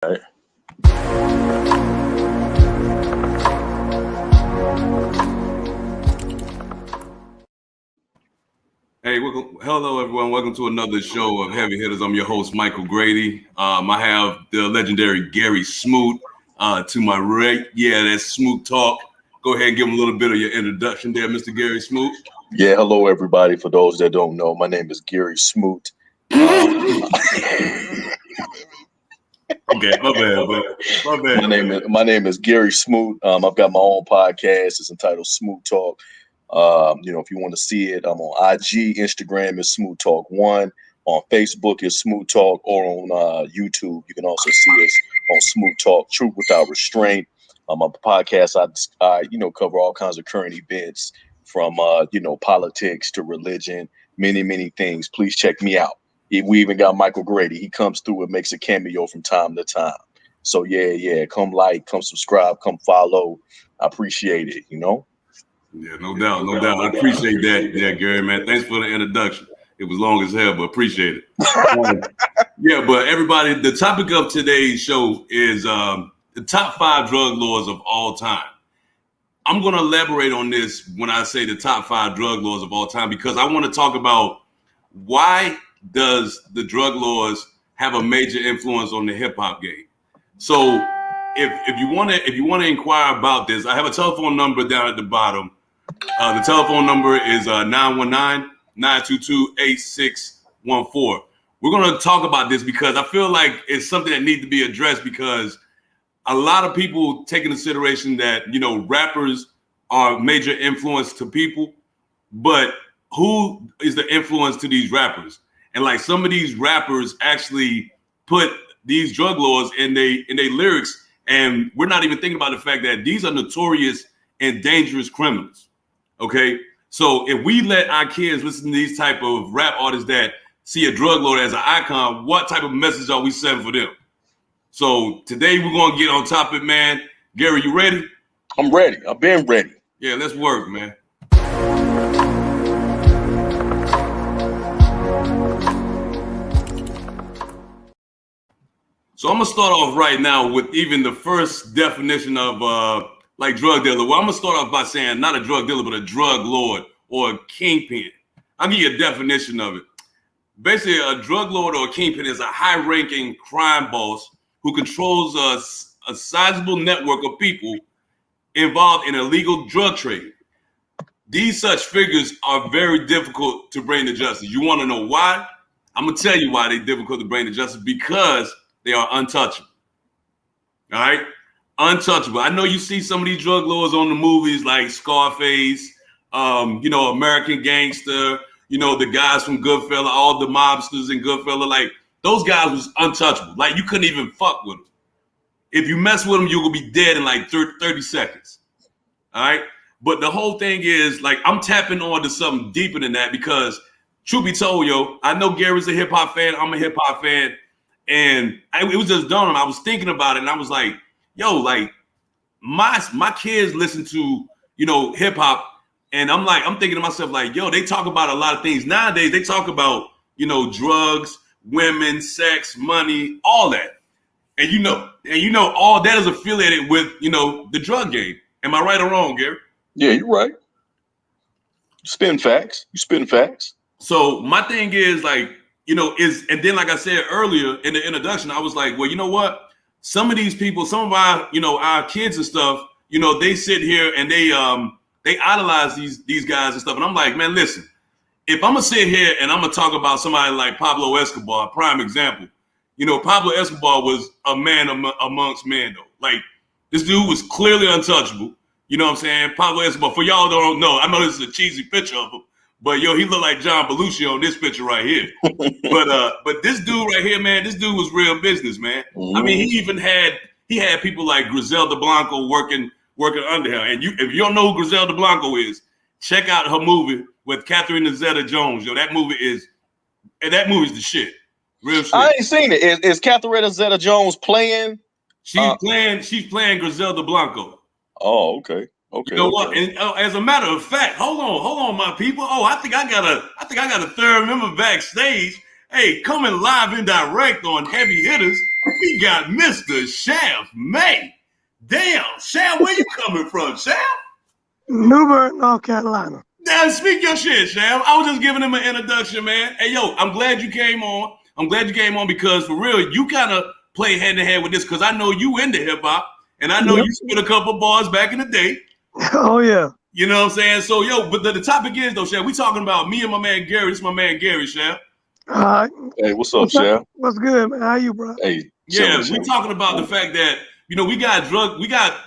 Right. Hey, hello everyone. Welcome to another show of Heavy Hitters. I'm your host, Michael Grady. I have the legendary Gary Smoot to my right. Yeah, that's Smoot Talk. Go ahead and give him a little bit of your introduction there, Mr. Gary Smoot. Yeah, hello everybody. For those that don't know, my name is Gary Smoot. Okay, my bad. My name is Gary Smoot. I've got my own podcast. It's entitled Smoot Talk. If you want to see it, I'm on IG, Instagram is Smoot Talk 1. On Facebook is Smoot Talk, or on YouTube, you can also see us on Smoot Talk, Truth Without Restraint. On my podcast, I cover all kinds of current events from politics to religion, many things. Please check me out. We even got Michael Grady. He comes through and makes a cameo from time to time. So yeah, come like, come subscribe, come follow. I appreciate it, Yeah, no doubt. I appreciate that, Gary, man. Thanks for the introduction. It was long as hell, but appreciate it. Yeah, but everybody, the topic of today's show is the top 5 drug lords of all time. I'm going to elaborate on this when I say the top 5 drug lords of all time, because I want to talk about why does the drug lords have a major influence on the hip hop game. So if you want to inquire about this, I have a telephone number down at the bottom. The telephone number is 919-922-8614. We're going to talk about this because I feel like it's something that needs to be addressed, because a lot of people take into consideration that, rappers are major influence to people, but who is the influence to these rappers? And like some of these rappers actually put these drug lords in they lyrics, and we're not even thinking about the fact that these are notorious and dangerous criminals. Okay, so if we let our kids listen to these type of rap artists that see a drug lord as an icon, what type of message are we sending for them? So today we're gonna get on topic, man. Gary, you ready? I'm ready. I've been ready. Yeah, let's work, man. So I'm gonna start off right now with even the first definition of drug dealer. Well, I'm gonna start off by saying not a drug dealer, but a drug lord or a kingpin. I'll give you a definition of it. Basically, a drug lord or a kingpin is a high-ranking crime boss who controls a sizable network of people involved in illegal drug trade. These such figures are very difficult to bring to justice. You want to know why? I'm gonna tell you why they're difficult to bring to justice: because they are untouchable. All right? Untouchable. I know you see some of these drug lords on the movies like Scarface, American Gangster, the guys from Goodfellas, all the mobsters in Goodfellas. Like, those guys was untouchable. Like, you couldn't even fuck with them. If you mess with them, you're going to be dead in like 30 seconds. All right? But the whole thing is, like, I'm tapping on to something deeper than that, because truth be told, I know Gary's a hip hop fan. I'm a hip hop fan. And it was just dawning. I was thinking about it, and I was like, like my kids listen to, hip hop, and I'm thinking to myself, like, they talk about a lot of things nowadays. They talk about, drugs, women, sex, money, all that. And all that is affiliated with, the drug game. Am I right or wrong, Gary? Yeah, you're right. You spin facts. So my thing is, like, and then, like I said earlier in the introduction, I was like, well, you know what? Some of these people, some of our, our kids and stuff, they sit here and they idolize these guys and stuff. And I'm like, man, listen, if I'm gonna sit here and I'm gonna talk about somebody like Pablo Escobar, prime example, Pablo Escobar was a man amongst men, though. Like, this dude was clearly untouchable. You know what I'm saying? Pablo Escobar, for y'all don't know, I know this is a cheesy picture of him, but he looked like John Belushi on this picture right here. But this dude right here, man, this dude was real business, man. Mm-hmm. I mean, he had people like Griselda Blanco working under him. And if you don't know who Griselda Blanco is, check out her movie with Catherine Zeta-Jones. That movie is the shit. Real shit. I ain't seen it. Is Catherine Zeta-Jones playing? She's playing Griselda Blanco. Oh, okay. You know what? And as a matter of fact, hold on, my people. Oh, I think I got a third member backstage. Hey, coming live and direct on Heavy Hitters, we got Mr. Shaft May. Damn, Shaft, where you coming from, Shaft? Newburgh, North Carolina. Now, speak your shit, Shaft. I was just giving him an introduction, man. Hey, yo, I'm glad you came on. I'm glad you came on because, for real, you kind of play hand-to-hand with this because I know you into hip-hop, and I know you spit a couple bars back in the day. Oh, yeah. You know what I'm saying? So, yo, but the topic is, though, Shaft, we talking about me and my man Gary. This is my man Gary, Shaft. All right. Hey, what's up, Shaft? What's good, man? How you, bro? Hey, yeah, we talking about the fact that, you know, we got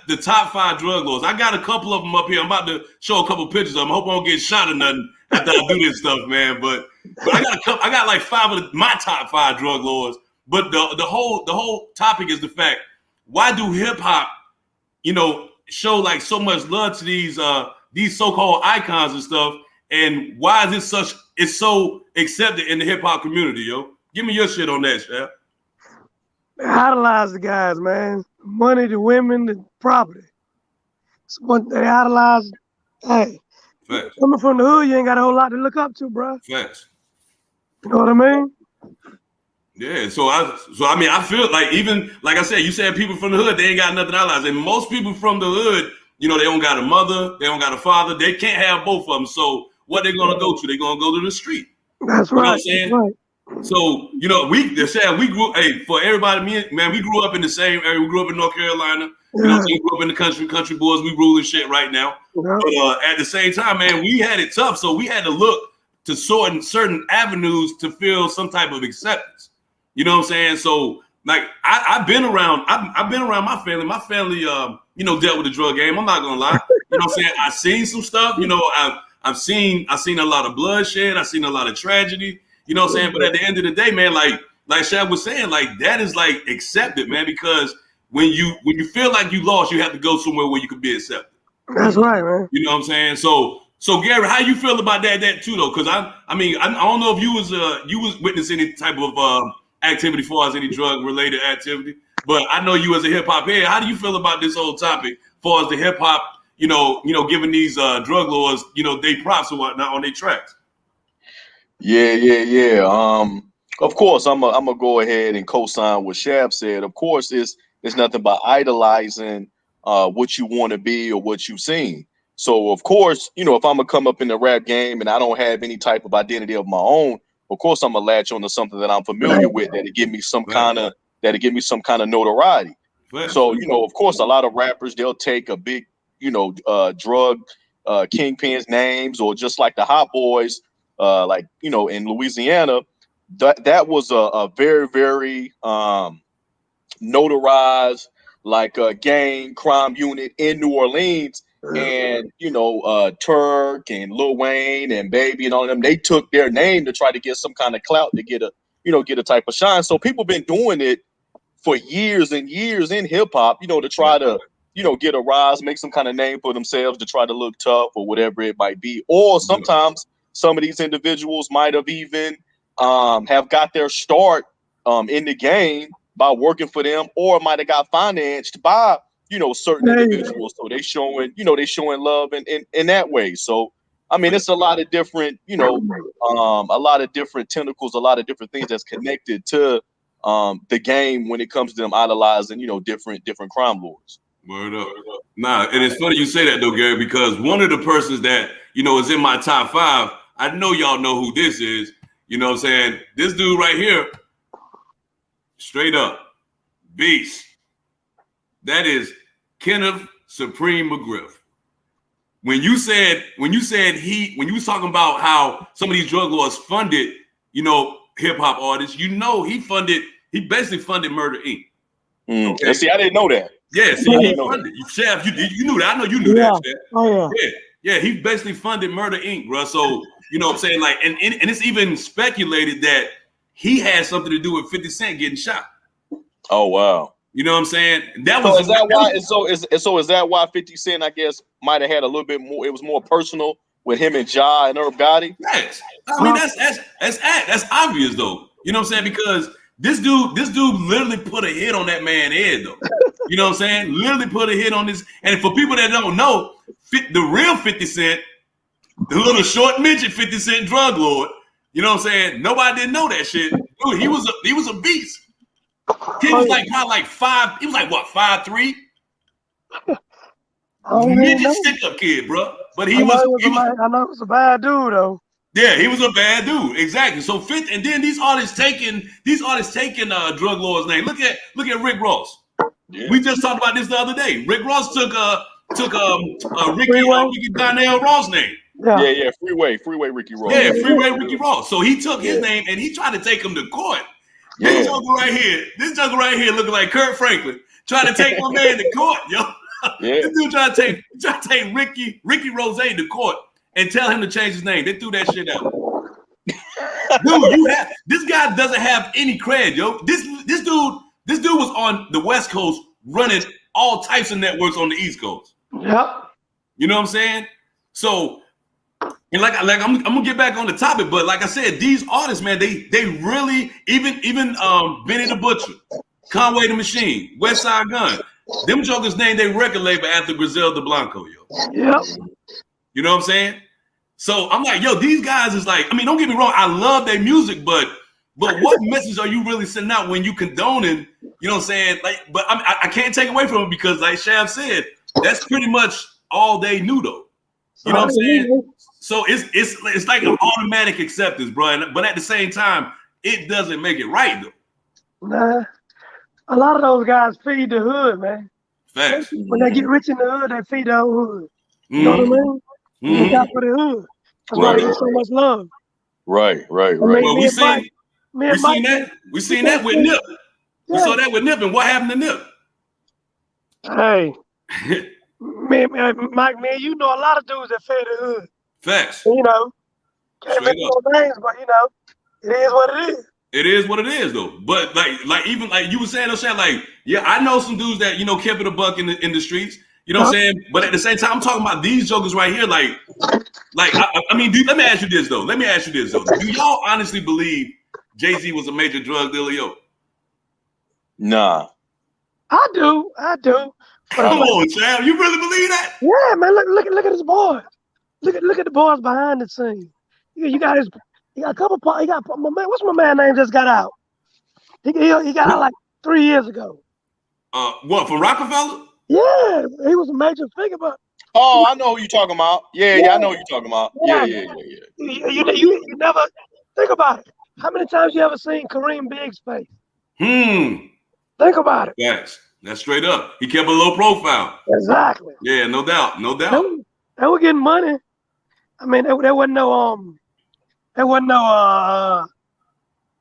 the top 5 drug lords. I got a couple of them up here. I'm about to show a couple pictures of them. I hope I don't get shot or nothing after I do this stuff, man. But I got like 5 of my top 5 drug lords. But the whole topic is the fact, why do hip hop, you know, show like so much love to these so-called icons and stuff, and why is it's so accepted in the hip hop community, yo? Give me your shit on that, Shaft. They idolize the guys, man. Money, the women, the property. It's what they idolize. Hey, Facts. coming from the hood, you ain't got a whole lot to look up to, bro. Facts. You know what I mean? Yeah, so I mean, I feel like, even like I said, you said people from the hood, they ain't got nothing to idolize, and most people from the hood, you know, they don't got a mother, they don't got a father, they can't have both of them. So what they gonna go to? They gonna go to the street. That's You know right. what I'm saying? That's right. So, you know, we grew, hey, for everybody, man, we grew up in the same area. We grew up in North Carolina. You know what I'm saying? We grew up in the country boys. We ruling shit right now. Yeah. But at the same time, man, we had it tough. So we had to look to certain avenues to feel some type of acceptance. You know what I'm saying? So, like, I've been around my family. My family, you know, dealt with the drug game. I'm not gonna lie. You know what I'm saying? I've seen some stuff. You know, I've seen a lot of bloodshed. I've seen a lot of tragedy. You know what I'm saying? But at the end of the day, man, like Shaq was saying, like, that is like accepted, man, because when you feel like you lost, you have to go somewhere where you can be accepted. That's right, man. You know what I'm saying? So Gary, how you feel about that too, though? Because I mean, I don't know if you was witnessing any type of activity as far as any drug related activity, but I know you as a hip hop head. How do you feel about this whole topic as far as the hip hop, you know, giving these drug lords, you know, they props or whatnot on their tracks? Yeah. Of course, I'm gonna go ahead and co-sign what Shaft said. Of course, it's nothing but idolizing what you want to be or what you've seen. So, of course, you know, if I'm gonna come up in the rap game and I don't have any type of identity of my own, of course, I'm gonna latch onto something that I'm familiar with that'll give me some kind of notoriety. So, you know, of course, a lot of rappers, they'll take a big, you know, drug kingpins names, or just like the Hot Boys. Like, you know, in Louisiana, that was a very, very notarized, like a gang crime unit in New Orleans. And, you know, Turk and Lil Wayne and Baby and all of them, they took their name to try to get some kind of clout to get a type of shine. So people been doing it for years and years in hip hop, you know, to try to, you know, get a rise, make some kind of name for themselves, to try to look tough or whatever it might be. Or sometimes some of these individuals might have even have got their start in the game by working for them, or might have got financed by, you know, certain individuals. So they showing love in that way. So, I mean, it's a lot of different, you know, a lot of different tentacles, a lot of different things that's connected to the game when it comes to them idolizing, you know, different crime lords. Word up. Nah, and it's funny you say that though, Gary, because one of the persons that, you know, is in my top 5, I know y'all know who this is. You know what I'm saying? This dude right here, straight up, beast. That is Kenneth Supreme McGriff. When you was talking about how some of these drug lords funded, you know, hip hop artists, you know, he basically funded Murder Inc. Okay. See, I didn't know that. Yeah, see, he funded. Shaft, you knew that. I know you knew that, Shaft. Oh Yeah, he basically funded Murder Inc., bro. So, you know what I'm saying? Like, and it's even speculated that he had something to do with 50 Cent getting shot. Oh, wow. You know what I'm saying? Is that why 50 Cent, I guess, might have had a little bit more, it was more personal with him and Ja and Irv Gotti? Yes. I mean, that's obvious though. You know what I'm saying? Because this dude literally put a hit on that man's head though. You know what I'm saying? Literally put a hit on this. And for people that don't know, the real 50 Cent, the little short midget 50 Cent drug lord, You know what I'm saying? Nobody didn't know that shit. Dude, he was a beast. He was like probably like 5. He was like what, 5'3"? Midget stick-up kid, bro. But he was. I know it was a bad dude though. Yeah, he was a bad dude. Exactly. So fifth, and then these artists taking drug lord's name. Look at Rick Ross. Yeah. We just talked about this the other day. Rick Ross took Ricky Donnell Ross name. Yeah. Freeway Ricky Ross. Yeah, Freeway Ricky Ross. So he took his name and he tried to take him to court. Yeah. This joker right here looking like Kurt Franklin, trying to take my man to court, yo. Yeah. This dude trying to take Ricky Rose to court and tell him to change his name. They threw that shit out. Dude, this guy doesn't have any cred, yo. This dude was on the West Coast running all types of networks on the East Coast. Yep. You know what I'm saying? So, and like I'm gonna get back on the topic, but like I said, these artists, man, they really even Benny the Butcher, Conway the Machine, West Side Gun, them jokers named their record label after Griselda Blanco, yo. Yep. You know what I'm saying? So I'm like, yo, these guys is like, I mean, don't get me wrong, I love their music, but what message are you really sending out when you condoning, you know what I'm saying? Like, but I can't take away from it because, like Shav said, that's pretty much all they knew, though. You know what I'm saying? So it's like an automatic acceptance, bro. But at the same time, it doesn't make it right, though. Nah, a lot of those guys feed the hood, man. Facts. When they get rich in the hood, they feed the hood. You know what I mean? Look out for the hood. That's why they get so much love. Right. Well, we seen that with Nip. We saw that with Nip, and what happened to Nip? Hey, Mike, man, you know a lot of dudes that fed the hood. Facts. You know, can't make no names, but you know, it is what it is. It is what it is, though. But like even like you were saying, like, yeah, I know some dudes that kept it a buck in the streets. You know what I'm saying? But at the same time, I'm talking about these jokers right here. Like I mean, dude, let me ask you this though. Do y'all honestly believe Jay-Z was a major drug dealer, yo? Nah. I do. Come on, Chad. You really believe that? Yeah, man. Look at his boys. Look at the boys behind the scenes. You got a couple. He got my man. What's my man name? Just got out. He got out like 3 years ago. What, for Rockefeller? Yeah, he was a major figure, but. Oh, I know who you're talking about. Yeah, I know who you're talking about. Yeah. You never think about it. How many times you ever seen Kareem Biggs' face? Think about it. Yes, that's straight up. He kept a low profile. Exactly. Yeah, no doubt. They were getting money. I mean, there wasn't no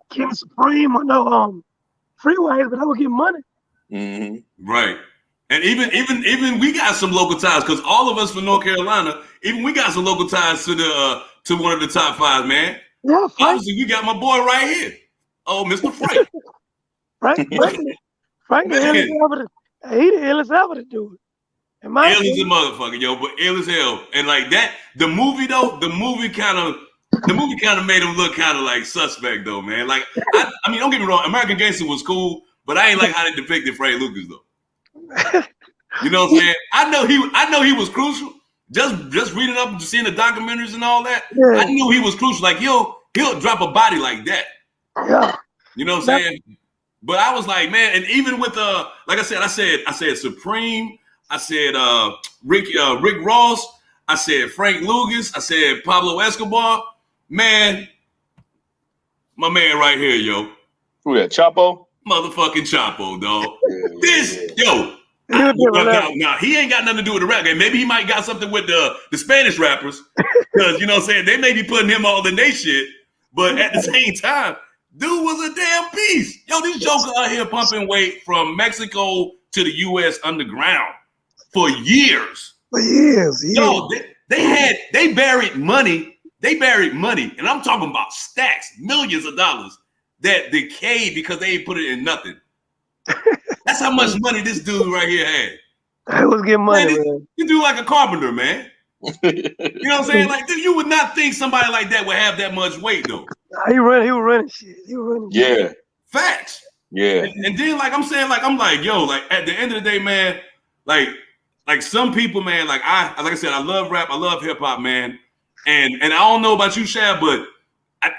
King Supreme or no freeways, but they were getting money. Mm-hmm. Right. And even we got some local ties because all of us from North Carolina, even we got some local ties to one of the top 5, man. Yeah, obviously we got my boy right here. Oh, Mr. Frank. Frank the illest ever to do it. Ill as a motherfucker, yo, but ill as hell. And like that, the movie kind of made him look kind of like suspect though, man. Like I mean, don't get me wrong, American Gangster was cool, but I ain't like how they depicted Frank Lucas though. You know what I'm saying? I know he was crucial. Just reading up and seeing the documentaries and all that, yeah. I knew he was crucial. Like he'll drop a body like that. Yeah. You know what I'm saying? But I was like, man, and even with like I said Supreme, I said Rick Ross, I said Frank Lucas, I said Pablo Escobar. Man, my man right here, yo. Who that? Chapo? Motherfucking Chapo, dog. Yo. Now he ain't got nothing to do with the rap game. Maybe he might got something with the Spanish rappers, because you know what I'm saying, they may be putting him all in their shit, but at the same time, dude was a damn beast. Yo, this joker out here pumping weight from Mexico to the U.S. underground for years. Yo, they buried money. And I'm talking about stacks, millions of dollars that decayed because they ain't put it in nothing. That's how much money this dude right here had. I was getting money, man. You do like a carpenter, man. You know what I'm saying? Like, dude, you would not think somebody like that would have that much weight, though. He was running shit. Yeah. Facts. Yeah. And then, like I'm saying, like I'm like, yo, like at the end of the day, man, like some people, man, like I said, I love rap, I love hip hop, man. And I don't know about you, Shab, but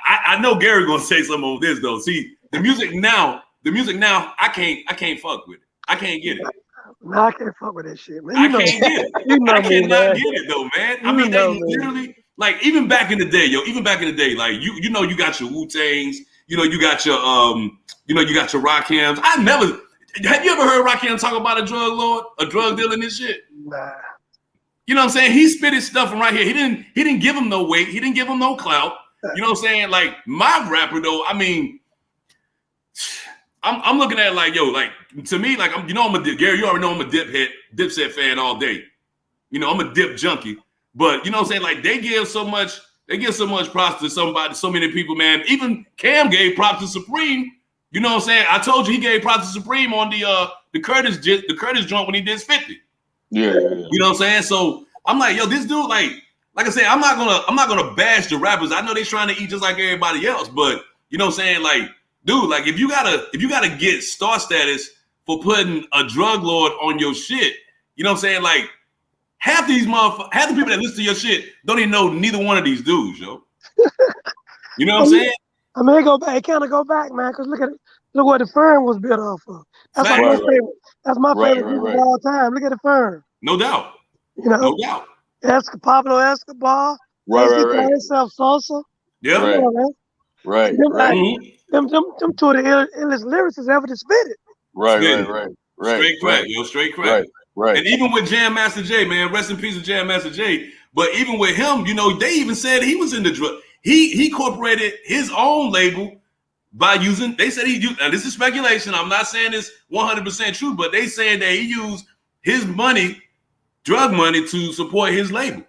I know Gary gonna say something on this though. See, the music now, I can't fuck with it. I can't get it. No, I can't fuck with that shit, man. I can't get it. You know I me, cannot man. get it though, man. I You mean, they know me. literally like even back in the day, like you know, you got your Wu-Tangs, you know, you got your you got your Rakims. Have you ever heard Rakim talk about a drug lord, a drug dealer and this shit? Nah. You know what I'm saying? He spit his stuff from right here. He didn't give him no weight. He didn't give him no clout. You know what I'm saying? Like my rapper though, I mean, I'm looking at it like, yo, like to me, like I'm a dip. Gary, you already know I'm a Dipset fan all day. You know, I'm a dip junkie. But you know what I'm saying? Like they give so much props to somebody, so many people, man. Even Cam gave props to Supreme. You know what I'm saying? I told you he gave props to Supreme on the Curtis joint when he did 50. Yeah. You know what I'm saying? So I'm like, yo, this dude, like I said, I'm not gonna bash the rappers. I know they're trying to eat just like everybody else, but you know what I'm saying? Like, dude, like if you gotta get star status for putting a drug lord on your shit, you know what I'm saying? Like half the people that listen to your shit don't even know neither one of these dudes, yo. You know what I'm saying? I mean, it kind of go back, man. Cause look what the Firm was built off of. That's Right, my favorite. That's my favorite group of all time. Look at the Firm. No doubt. You know, No doubt. Pablo Escobar. Right. Himself Sosa. Yeah. Right. Them two of the illest lyricists ever to spit it. Right. Straight crack, yo, straight crack. Right. And even with Jam Master Jay, man, rest in peace of Jam Master Jay. But even with him, you know, they even said he was in the drug. He incorporated his own label by using. They said he used. Now this is speculation. I'm not saying it's 100% true, but they saying that he used his money, drug money, to support his label.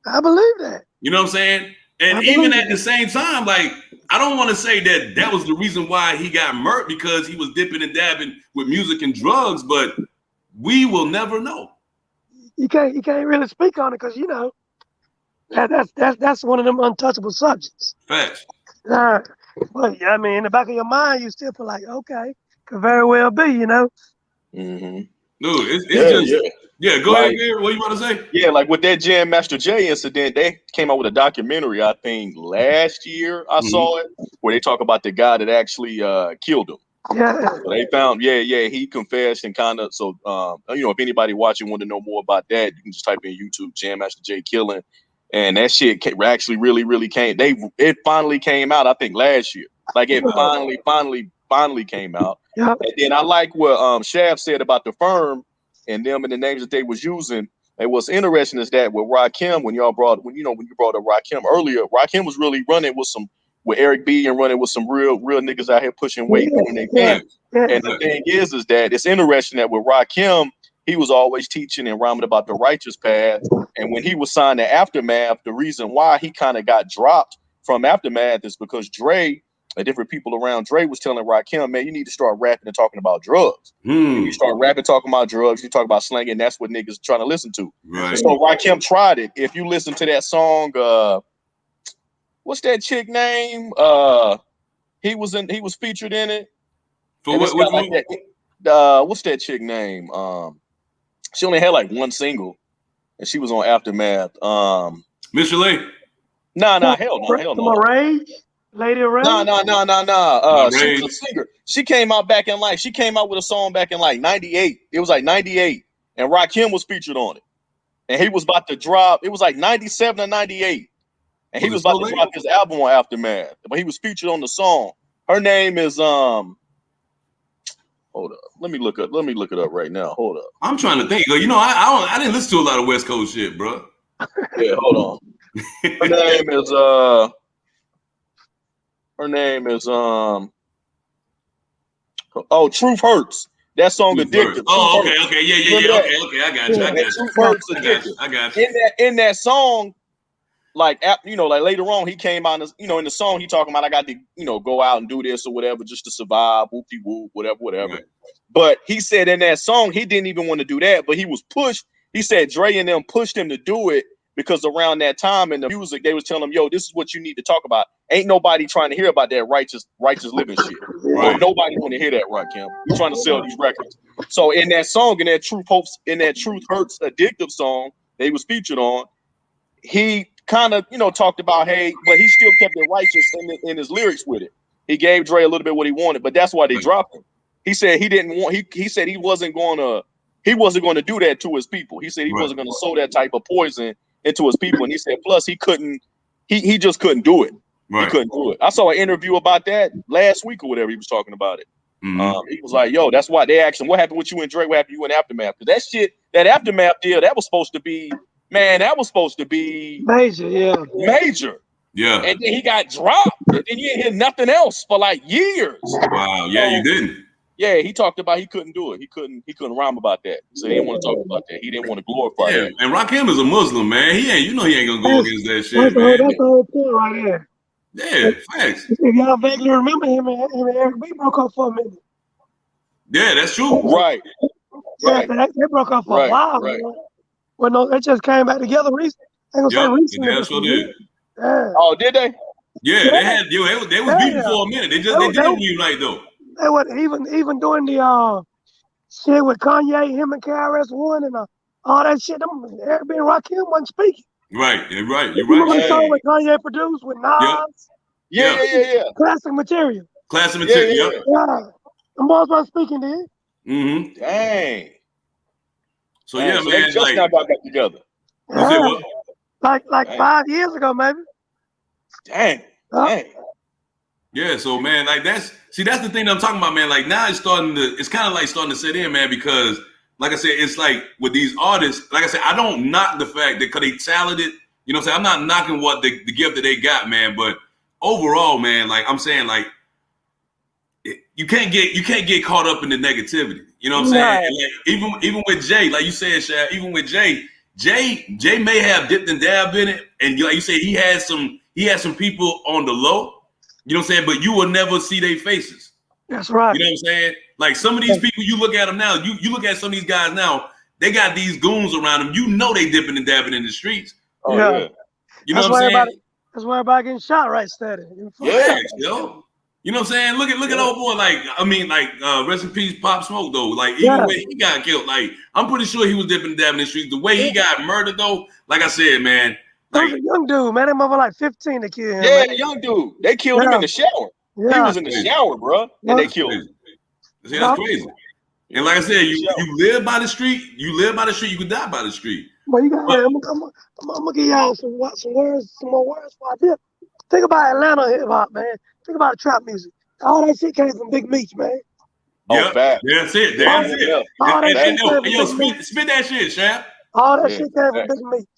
I believe that. You know what I'm saying? And even at the same time, like I don't want to say that was the reason why he got murked because he was dipping and dabbing with music and drugs, but we will never know. You can't really speak on it because you know that's one of them untouchable subjects. Facts. But I mean, in the back of your mind, you still feel like, okay, could very well be, you know. Mm-hmm. Dude, it's just go like, ahead, Gary. What you want to say? Yeah, like with that Jam Master Jay incident, they came out with a documentary, I think last year I saw it, where they talk about the guy that actually killed him. Yeah. So they found, he confessed and kind of, so, you know, if anybody watching want to know more about that, you can just type in YouTube, Jam Master Jay killing. And that shit actually really came. It finally came out, I think last year. Like it finally came out. Yep. And then I like what Shaft said about the Firm and them and the names that they was using. And what's interesting is that with Rakim, when you brought up Rakim earlier, Rakim was really running with Eric B and running with some real niggas out here pushing weight doing their thing. And the thing is that it's interesting that with Rakim, he was always teaching and rhyming about the righteous path. And when he was signed to Aftermath, the reason why he kind of got dropped from Aftermath is because Dre and different people around Dre was telling Rakim, man, you need to start rapping and talking about drugs. You start rapping, talking about drugs, you talk about slang, and that's what niggas trying to listen to. Right. So Rakim tried it. If you listen to that song, what's that chick name? He was featured in it. For what? Like what's that chick name? She only had like one single, and she was on Aftermath. Miss Chalet? Hell no. Rage? Lady Ray? No. She was a singer. She came out with a song back in like 98. It was like 98, and Rakim was featured on it. And he was about to drop, it was like 97 or 98. And he was about to drop his album on Aftermath. But he was featured on the song. Her name is hold up. Let me look it up right now. Hold up. I'm trying to think. You know, I didn't listen to a lot of West Coast shit, bro. Yeah, hold on. Her name is Truth Hurts. That song Addicted. Oh, okay. Yeah. Okay. I got you. Truth Hurts Addicted. I got you. In that song, like later on, he came out, in the song, he talking about I got to, go out and do this or whatever just to survive, whoopty whoop, whatever. Right. But he said in that song, he didn't even want to do that, but he was pushed. He said Dre and them pushed him to do it because around that time in the music, they was telling him, yo, this is what you need to talk about. Ain't nobody trying to hear about that righteous living shit. Right. Nobody want to hear that, Rakim. We're trying to sell these records. So in that song, in that Truth Hurts Addictive song they was featured on, he kind of, talked about, hey, but he still kept it righteous in his lyrics with it. He gave Dre a little bit what he wanted, but that's why they dropped him. He said he didn't want. He said he wasn't going to do that to his people. He said he wasn't going to sow that type of poison into his people, and he said plus he couldn't. He just couldn't do it. Right. He couldn't do it. I saw an interview about that last week or whatever. He was talking about it. Mm-hmm. He was like, "Yo, that's why they asked him what happened with you and Dre. What happened to you in Aftermath? Because that Aftermath deal, that was supposed to be, man, that was supposed to be major, major." Yeah. And then he got dropped. And then you didn't hear nothing else for like years. Wow. Yeah, you didn't. Yeah, he talked about he couldn't do it. He couldn't rhyme about that. So he didn't want to talk about that. He didn't want to glorify that. And Rakim is a Muslim, man. He ain't gonna go against that shit, man. That's the whole point right there. Yeah, facts. If y'all vaguely remember him and Eric B broke up for a minute. Yeah, that's true. Right. Yeah, they broke up for a while. Right. Well, no, they just came back together recently. Recently. Yeah, sure did. Yeah. Oh, did they? Yeah, they had. They was beefing for a minute. They didn't unite though. They were even doing the shit with Kanye, him and KRS-One and all that shit. Eric B and Rakim wasn't speaking. Right. You're right. You remember the song with Kanye produced with Nas? Yeah. Classic material. Yeah. The boys weren't speaking then. Mm-hmm. Dang. So man, they just now got back together. You said what? Like 5 years ago, maybe. Dang. Yeah, so man, like that's the thing that I'm talking about, man. Like now it's kind of like starting to set in, man, because like I said, it's like with these artists, like I said, I don't knock the fact that because they talented, you know what I'm saying? I'm not knocking what the gift that they got, man, but overall, man, like I'm saying, like you can't get caught up in the negativity. You know what I'm saying? And like, even with Jay, like you said, Shaq, even with Jay may have dipped and dabbed in it, and like you said, he had some people on the low. You know what I'm saying? But you will never see their faces. That's right. You know what I'm saying? Like some of these people, you look at them now, you look at some of these guys now, they got these goons around them. You know they dipping and dabbing in the streets. Oh, yeah. You know what I'm saying? That's why everybody getting shot right steady. Yeah, yo. You know what I'm saying? Look at old boy, rest in peace, Pop Smoke, though. Like, even when he got killed, like, I'm pretty sure he was dipping and dabbing in the streets. The way he got murdered, though, like I said, man. Like, a young dude, man. That mother like 15 to kill him. Yeah, man. the young dude. They killed him in the shower. Yeah. He was in the shower, bro. And they killed him. See, that's crazy. And like I said, you live by the street, you can die by the street. Well, you got. I'm gonna give y'all some more words for I did. Think about Atlanta hip hop, man. Think about trap music. All that shit came from Big Meech, man. Oh, bad. That's it. Spit that shit, Shaq. All that shit came from Big Meech.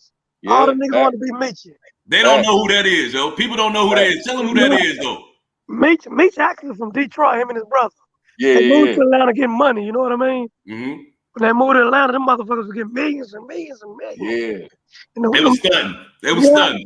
Yeah, all the niggas want to be Meech. They don't know who that is, yo. People don't know who that is. Tell them who that is, though. Meech actually from Detroit, him and his brother. They moved to Atlanta getting money, you know what I mean? Mm-hmm. When they moved to Atlanta, them motherfuckers were getting millions and millions and millions. Yeah. You know, they was stunting.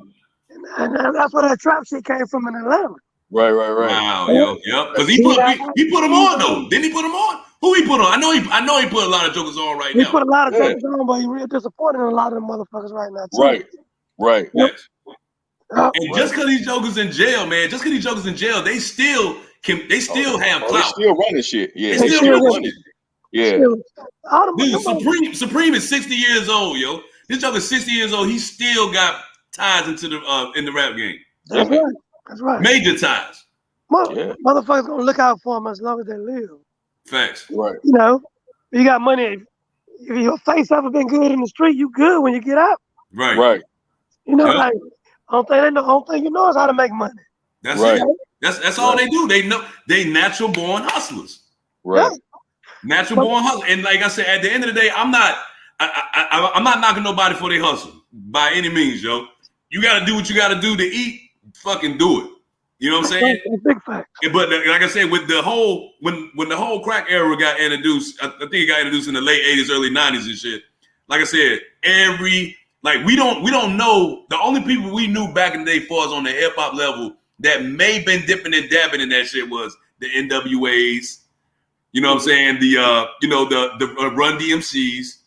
And that's where that trap shit came from in Atlanta. Right. Wow, yo. Because he put them on, though. Didn't he put them on? Who he put on? I know he put a lot of jokers on right now. He put a lot of jokers on, but he real disappointed in a lot of them motherfuckers right now, too. Right. Yes. And just because these jokers in jail, man, they still have clout. They still running shit. Yeah, they still running. Yeah. Dude, Supreme is 60 years old, yo. This joker's 60 years old. He still got ties into the in the rap game. That's right. Major ties. Motherfuckers gonna look out for him as long as they live. Facts. Right. You know, you got money. If your face ever been good in the street, you good when you get out. Right. You know, like only thing you know is how to make money. That's right. That's all they do. They know they natural born hustlers. Right. Natural born hustlers. And like I said, at the end of the day, I'm not knocking nobody for their hustle by any means, yo. You got to do what you got to do to eat. Fucking do it. You know what I'm saying? Big fact. But like I said, with the whole when the whole crack era got introduced, I think it got introduced in the late 80s, early 90s and shit. Like I said, we don't know. The only people we knew back in the day for us on the hip hop level that may have been dipping and dabbing in that shit was the NWAs. You know what I'm saying? The Run DMCs.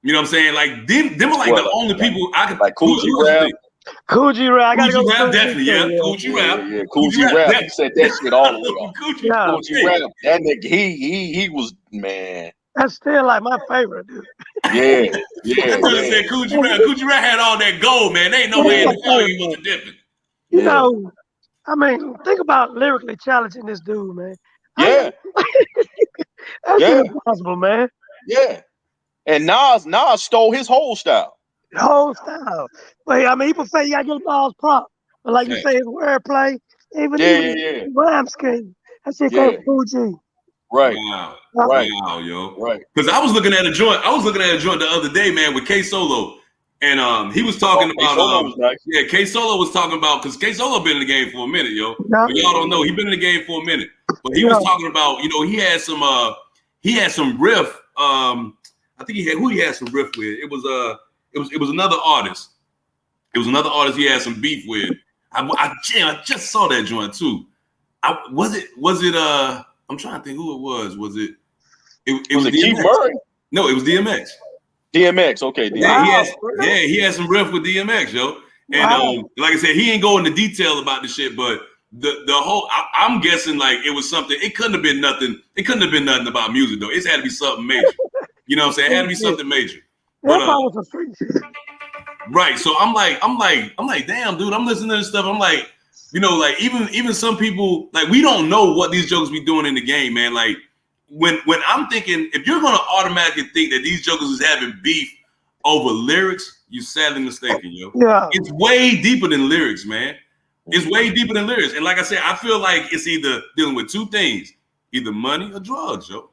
You know what I'm saying? Like them are like the only people I could like Cool G Rap. Cool G Rap. Cool G Rap, definitely, yeah. Cool G Rap. Yeah, Cool G Rap. He said that shit all the way off. Cool G Rap. That nigga, he was, man. That's still like my favorite, dude. Yeah, That brother said Coochie Rat. Coochie Rat had all that gold, man. There ain't no way in hell he wasn't different. You know, I mean, think about lyrically challenging this dude, man. Yeah. That's impossible, man. Yeah. And Nas stole his whole style. The whole style. But I mean, people say you gotta get Nas prop. But like you say, his wordplay, even rhyme scheme. That shit came from Cool G. Right. Wow, yo. Right. Because I was looking at a joint. The other day, man, with K Solo. And he was talking about K Solo was talking about, because K Solo been in the game for a minute, yo. But y'all don't know, he been in the game for a minute. But he was talking about, he had some riff. I think he had some riff with. It was another artist. It was another artist he had some beef with. I just saw that joint too. Was it I'm trying to think who it was. Was it DMX? Keith Murray? No, it was DMX. DMX, okay. DMX. He had some riff with DMX, yo. And like I said, he ain't go into detail about the shit, but the whole I'm guessing like it was something. It couldn't have been nothing. It couldn't have been nothing about music though. It's had to be something major. You know what I'm saying? It had to be something major. But, right. So I'm like, damn, dude. I'm listening to this stuff. I'm like, like even some people, like, we don't know what these jokers be doing in the game, man. Like when I'm thinking, if you're gonna automatically think that these jokers is having beef over lyrics, you're sadly mistaken, yo. Yeah. It's way deeper than lyrics, man. It's way deeper than lyrics. And like I said, I feel like it's either dealing with two things, either money or drugs, yo.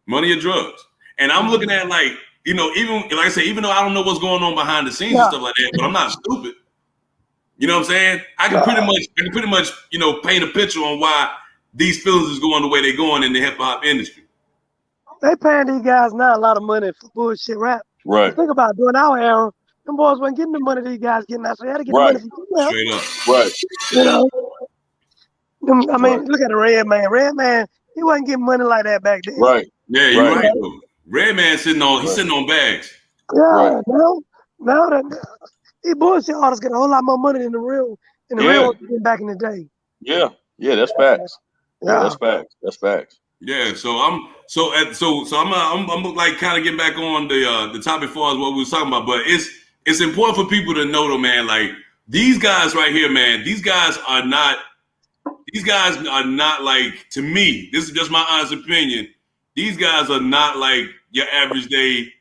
Money or drugs. And I'm looking at like, even like I said, even though I don't know what's going on behind the scenes and stuff like that, but I'm not stupid. You know what I'm saying? I can pretty much, paint a picture on why these feelings is going the way they're going in the hip hop industry. They paying these guys now a lot of money for bullshit rap. Right. Think about it, during our era, them boys weren't getting the money these guys getting now, so they had to get the money from them. Straight up. Right. I mean, look at the Red Man. Red Man, he wasn't getting money like that back then. Right. Yeah, you're right. Red Man sitting on bags. Yeah, now that these bullshit artists get a whole lot more money than the real back in the day. Yeah, that's facts. Yeah, that's facts. That's facts. Yeah, so I'm like kind of getting back on the topic as far as what we was talking about, but it's important for people to know though, man. Like these guys right here, man. These guys are not like, to me. This is just my honest opinion. These guys are not like your average day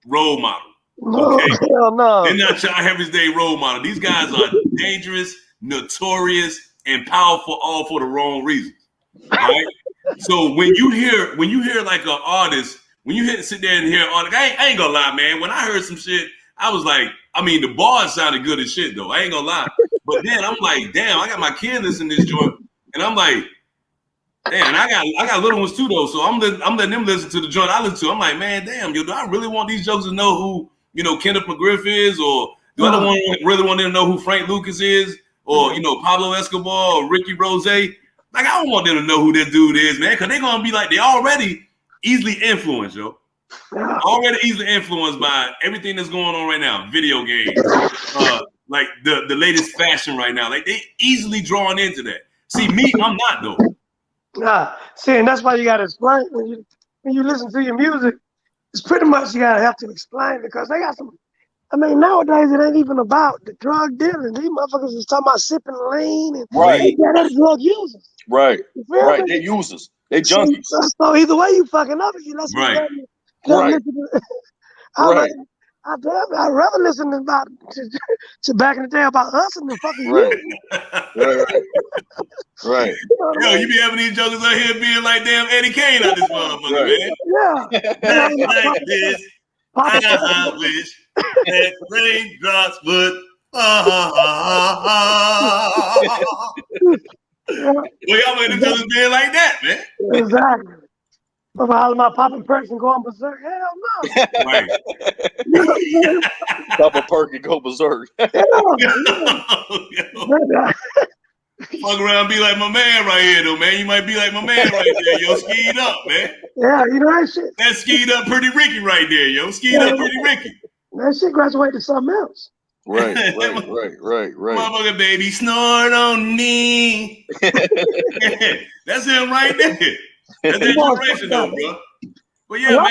role model. Okay, hell no. They're not your average day role model. These guys are dangerous, notorious, and powerful, all for the wrong reasons. Right? So when you hear like an artist, when you sit there and hear an artist, I ain't gonna lie, man. When I heard some shit, I was like, the bars sounded good as shit though. I ain't gonna lie. But then I'm like, damn, I got my kid listening to this joint, and I'm like, damn, and I got little ones too though. So I'm letting them listen to the joint I listen to. I'm like, man, damn, yo, do I really want these jokers to know who Kenneth McGriff is, or do I really want them to know who Frank Lucas is, or Pablo Escobar or Ricky Rose? Like, I don't want them to know who this dude is, man, because they're gonna be like, they already easily influenced, yo. Already easily influenced by everything that's going on right now, video games, like the latest fashion right now. Like, they easily drawn into that. See, me, I'm not though. Nah, see, and that's why you gotta explain when you listen to your music. It's pretty much you gotta have to explain, because they got some. I mean, nowadays it ain't even about the drug dealing. These motherfuckers is talking about sipping lean and that's drug users. Right. Right. They users. They junkies. So either way, you fucking up if you listen to I'd rather listen to back in the day about us than fucking you. Right. Yo, you be having these jokers out here being like damn Eddie Kane out this motherfucker, man. Yeah. Like this, I wish that raindrops would. Well, y'all made them jokers being like that, man. Exactly. About my popping perks and going berserk. Hell no. Right. Pop a perk and go berserk. Fuck around and be like my man right here, though, man. You might be like my man right there, yo. Skied up, man. Yeah, that shit. That's skied up Pretty Ricky right there, yo. Skied up Pretty Ricky. That shit graduated to something else. Right. Motherfucker, baby, snort on me. That's him right there. That's the inspiration, though, bro. But yeah, man,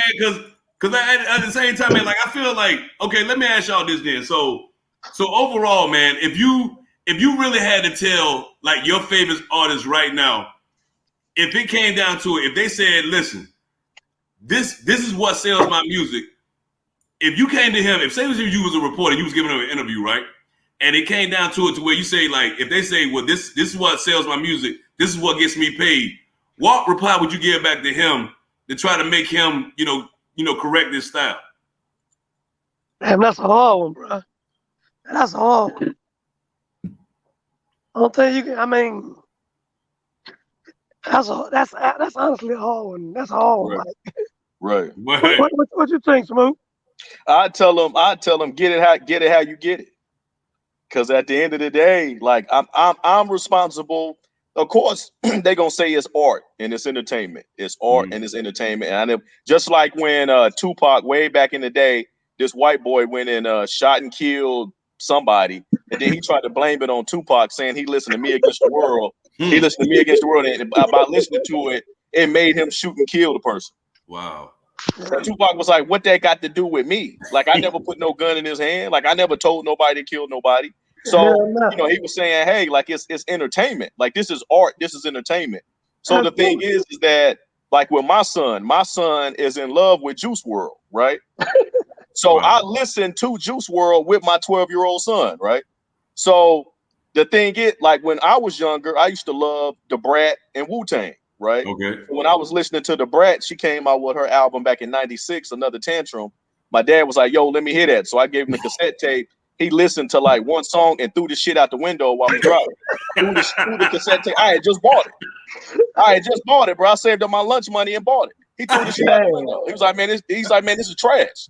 Because at the same time, man, like I feel like, okay, let me ask y'all this then. So overall, man, if you really had to tell like your favorite artist right now, if it came down to it, if they said, listen, this is what sells my music. If you came to him, if say you was a reporter, you was giving him an interview, right? And it came down to it to where you say, like, if they say, well, this is what sells my music, this is what gets me paid, what reply would you give back to him to try to make him, correct his style? Damn, that's a hard one, bro. That's a hard one. I don't think you can. I mean, that's honestly a hard one. That's a hard one, Mike. Right. What you think, Smooth? I tell them, get it how you get it. Because at the end of the day, like I'm responsible. Of course, they're gonna say it's art and it's entertainment. It's art and it's entertainment. And I know, just like when Tupac, way back in the day, this white boy went and shot and killed somebody, and then he tried to blame it on Tupac, saying he listened to Me Against the World. He listened to Me Against the World, and by listening to it, it made him shoot and kill the person. Wow. And Tupac was like, what that got to do with me? Like, I never put no gun in his hand. Like, I never told nobody to kill nobody. So, he was saying, hey, like, it's entertainment. Like, this is art. This is entertainment. So the thing is that, like, with my son is in love with Juice WRLD, right? So I listen to Juice WRLD with my 12-year-old son, right? So the thing is, like, when I was younger, I used to love Da Brat and Wu-Tang, right? Okay. When I was listening to Da Brat, she came out with her album back in '96, Another Tantrum. My dad was like, yo, let me hear that. So I gave him the cassette tape. He listened to like one song and threw the shit out the window while he driving. threw the cassette tape. I had just bought it, bro. I saved up my lunch money and bought it. He threw the shit out the window. He was like, man, this is trash.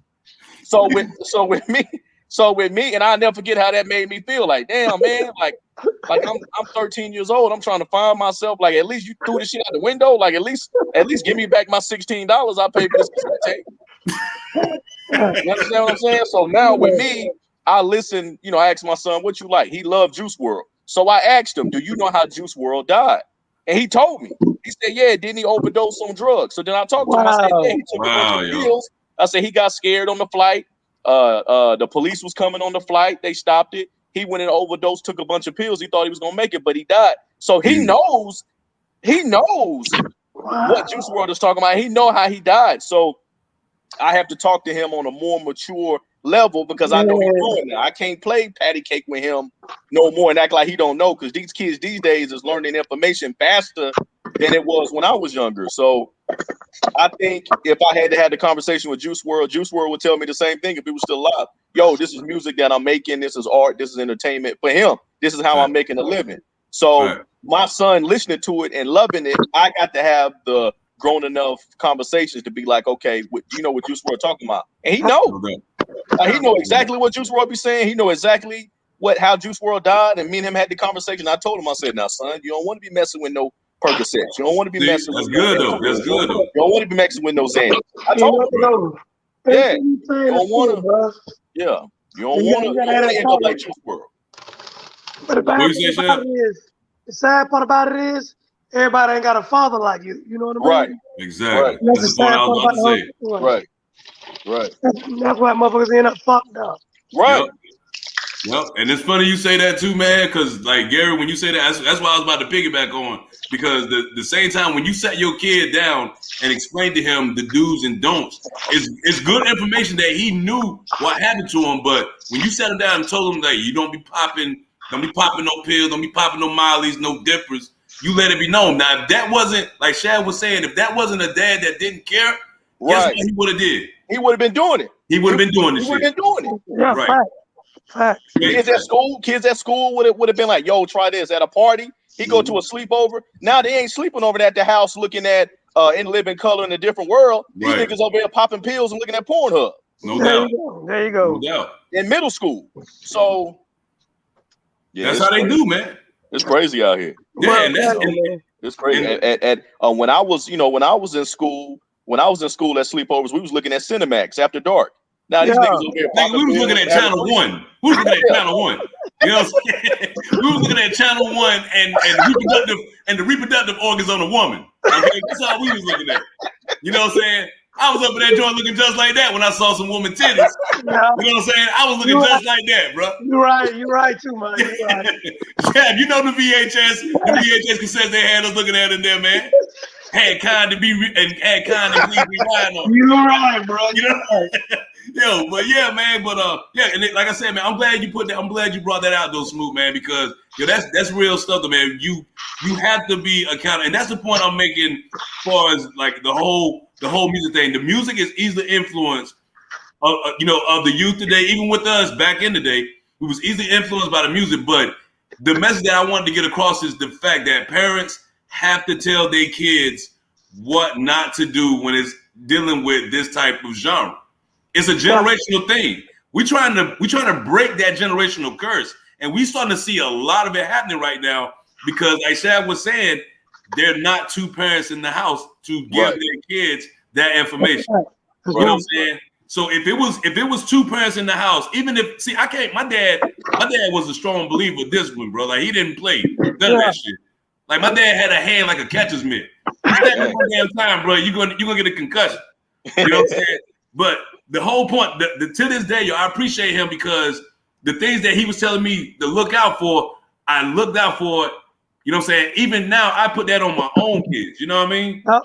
So with me, and I'll never forget how that made me feel. Like, damn, man, like I'm 13 years old. I'm trying to find myself. Like, at least you threw the shit out the window. Like, at least give me back my $16 I paid for this cassette tape. You understand what I'm saying? So now with me, I listen, I asked my son, what you like? He loved Juice WRLD. So I asked him, do you know how Juice WRLD died? And he told me. He said, yeah, didn't he overdose on drugs? So then I talked to him. I said, yeah, he took a bunch of pills. I said, he got scared on the flight. The police was coming on the flight. They stopped it. He went and overdosed, took a bunch of pills. He thought he was going to make it, but he died. So he knows what Juice WRLD is talking about. He know how he died. So I have to talk to him on a more mature level because I know he's growing now. I can't play patty cake with him no more and act like he don't know, because these kids these days is learning information faster than it was when I was younger. So I think if I had to have the conversation with Juice WRLD would tell me the same thing if he was still alive. Yo, this is music that I'm making. This is art. This is entertainment. For him, this is how I'm making a living. So my son listening to it and loving it, I got to have the grown enough conversations to be like, okay, you know what Juice WRLD talking about, and he know. He know exactly what Juice WRLD be saying. He know exactly how Juice WRLD died, and me and him had the conversation. I told him, I said, now, son, you don't want to be messing with no Percocets. You don't want to be messing with good though. That's good though. You don't want to be messing with no Xannies. I told him, yeah, you don't want to. Yeah, you don't want to end up like Juice WRLD. But the sad part about it is, everybody ain't got a father like you. You know what I mean? Right. Exactly. That's the point I was about to say. Right. Right. That's why motherfuckers end up fucked up. Right. Yep. And it's funny you say that too, man, because like Gary, when you say that, that's what I was about to piggyback on. Because the same time when you sat your kid down and explained to him the do's and don'ts, it's good information that he knew what happened to him. But when you sat him down and told him that you don't be popping no pills, don't be popping no Mollies, no dippers, you let it be known. Now, if that wasn't, like Shad was saying, if that wasn't a dad that didn't care, guess what he would have did? He would have been doing it. He would have been doing this shit. He would have been doing it. Yeah, right. Fact. Kids at school would have been like, yo, try this. At a party, he go to a sleepover. Now they ain't sleeping over at the house looking at In Living Color in a Different World. These niggas over there popping pills and looking at Pornhub. No doubt. There you go. No doubt. In middle school. So yeah, that's how they do, man. It's crazy out here. Yeah, it's crazy. When I was in school, at sleepovers, we was looking at Cinemax after dark. Now these niggas over here. We was looking at Channel 1. We was looking at Channel 1. You know what I'm saying? We was looking at Channel 1 and the reproductive organs on a woman. Okay, that's how we was looking at. You know what I'm saying? I was up in that joint looking just like that when I saw some woman titties. Yeah. You know what I'm saying? I was looking just like that, bro. You're right too, man. You're right. Yeah, you know the VHS cassettes they had us looking at in there, man. Had kind to please rewind on. You're right, bro. You know? Yo, but yeah, man, but yeah, and like I said, man, I'm glad you brought that out though, Smooth, man, because yo, that's real stuff, though, man. You have to be accountable, and that's the point I'm making as far as like the whole music thing. The music is easily influenced, of the youth today. Even with us back in the day, we was easily influenced by the music. But the message that I wanted to get across is the fact that parents have to tell their kids what not to do when it's dealing with this type of genre. It's a generational thing. We're trying to break that generational curse, and we're starting to see a lot of it happening right now because, like Shad was saying, there are not two parents in the house to give their kids that information. You know what I'm saying? So if it was two parents in the house, even if my dad was a strong believer of discipline, bro. Like he didn't play none of that shit. Like my dad had a hand like a catcher's mitt. You stand up one damn time, bro, you're gonna get a concussion. You know what I'm saying? But the whole point, to this day, I appreciate him because the things that he was telling me to look out for, I looked out for it. You know what I'm saying? Even now, I put that on my own kids. You know what I mean? Yep.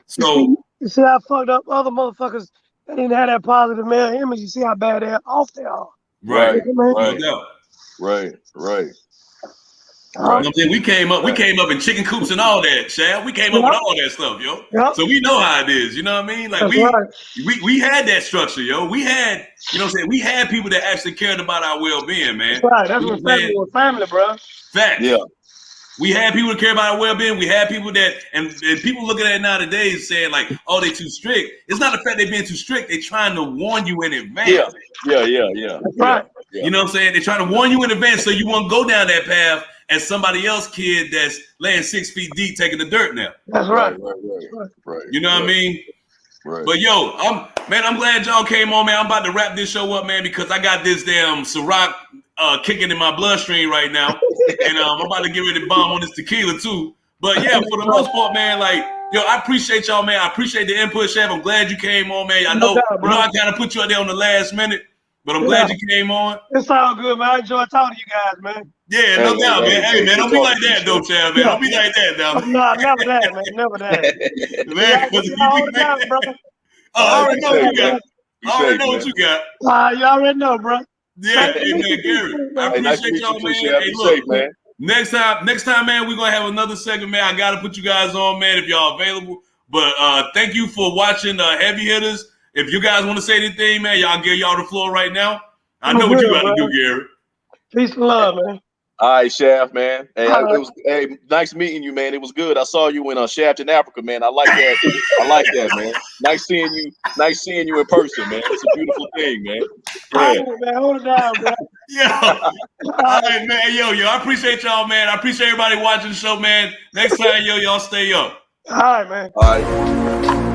So you see how fucked up other motherfuckers that didn't have that positive male image. You see how bad they're off they are. Right. Right. No doubt. Right. You know what I'm saying? We came up in chicken coops and all that, Shad. We came up with all that stuff, yo. Yep. So we know how it is, you know what I mean? Like we had that structure, yo. We had, you know what I'm saying? We had people that actually cared about our well-being, man. That's right. That's what family was, family, bro. Facts. Yeah. We had people that care about our well-being. We had people that, and people looking at it nowadays saying like, oh, they too strict. It's not the fact they're being too strict. They're trying to warn you in advance. Yeah. That's right. Yeah. You know what I'm saying? They're trying to warn you in advance so you won't go down that path as somebody else kid that's laying 6 feet deep taking the dirt now. That's right. Right. You know what I mean? Right. But yo, I'm glad y'all came on, man. I'm about to wrap this show up, man, because I got this damn Ciroc kicking in my bloodstream right now. And I'm about to get ready to bomb on this tequila too. But yeah, for the most part, man, like, yo, I appreciate y'all, man. I appreciate the input, Chef. I'm glad you came on, man. I know I kind of put you out there on the last minute, but I'm glad you came on. It's all good, man. I enjoy talking to you guys, man. Yeah, no doubt, man. Hey, man, don't be like that, though, Chad, man. Don't be like that, now. No, never that, man. Never that. Man, I already know what you got. I already know what you got. You already know, bro. Yeah, hey, man, Gary. I appreciate y'all, man. Hey, look, man. Next time, man, we're gonna have another segment, man. I gotta put you guys on, man, if y'all available. But thank you for watching Heavy Hitters. If you guys want to say anything, man, y'all give y'all the floor right now. I know what you got to do, Gary. Peace and love, man. All right, Shaft, man. Hey, it was nice meeting you, man. It was good. I saw you in Shaft in Africa, man. I like that. I like that, man. Nice seeing you. Nice seeing you in person, man. It's a beautiful thing, man. Yeah. Man, hold it down, bro. All right, man. Yo, I appreciate y'all, man. I appreciate everybody watching the show, man. Next time, y'all stay up. All right, man. All right.